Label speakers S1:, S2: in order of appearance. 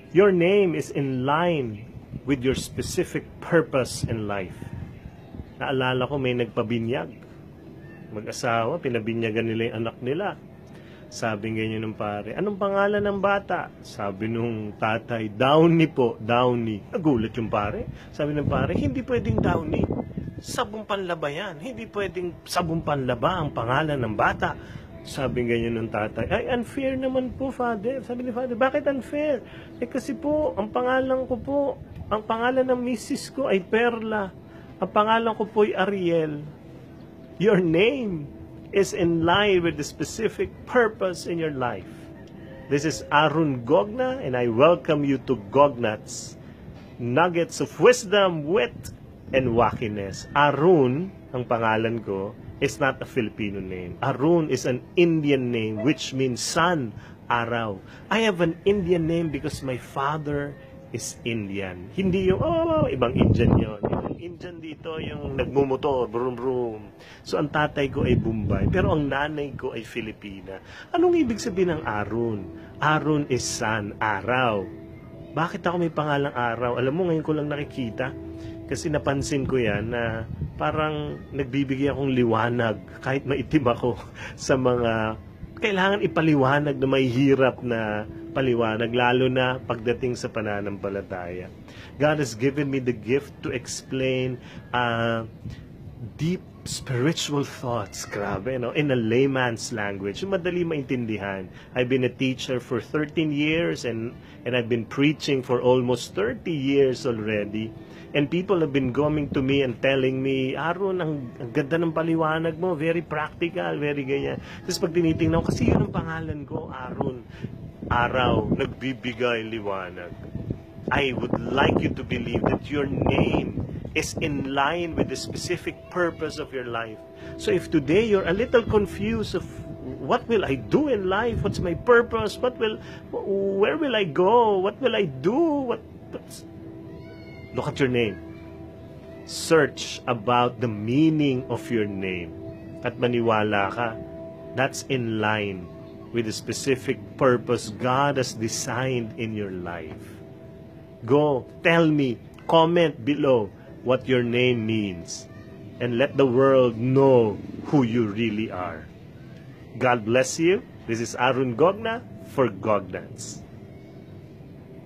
S1: Your name is in line with your specific purpose in life. Naalala ko may nagpabinyag. Mag-asawa, pinabinyagan nila yung anak nila. Sabi ganyan ng pare, anong pangalan ng bata? Sabi nung tatay, Downey po, Downey. Nagulat yung pare. Sabi ng pare, hindi pwedeng Downey. Sabong panlaba yan. Hindi pwedeng sabong panlaba ang pangalan ng bata. Sabi ganyan ng tatay, ay unfair naman po, father. Sabi ni father, bakit unfair? Kasi po, ang pangalan ko po, ang pangalan ng misis ko ay Perla. Ang pangalan ko po ay Ariel. Your name is in line with the specific purpose in your life. This is Arun Gogna, and I welcome you to Gognats, Nuggets of Wisdom, Wit, and Wackiness. Arun, ang pangalan ko, is not a Filipino name. Arun is an Indian name, which means sun, araw. I have an Indian name because my father is Indian. Hindi yung, ibang Indian yun. Yung Indian dito, yung nagmumotor, brum brum. So, ang tatay ko ay Bombay, pero ang nanay ko ay Filipina. Anong ibig sabihin ng Arun? Arun is sun, araw. Bakit ako may pangalang araw? Alam mo, ngayon ko lang nakikita. Kasi napansin ko yan na parang nagbibigay akong liwanag, kahit maitim ako, sa mga kailangan ipaliwanag na may hirap na paliwanag, lalo na pagdating sa pananampalataya. God has given me the gift to explain deep spiritual thoughts, grabe, no? In a layman's language, madali maintindihan. I've been a teacher for 13 years and I've been preaching for almost 30 years already. And people have been coming to me and telling me, Aaron, ang ganda ng paliwanag mo, very practical, very ganyan. Tapos pag tinitingnan ko, kasi yun ang pangalan ko, Aaron, araw, nagbibigay liwanag. I would like you to believe that your name is in line with the specific purpose of your life. So if today you're a little confused of what will I do in life, what's my purpose, where will I go, what will I do, look at your name. Search about the meaning of your name. At maniwala ka, that's in line with the specific purpose God has designed in your life. Go, tell me, comment below what your name means. And let the world know who you really are. God bless you. This is Arun Gogna for Gognats.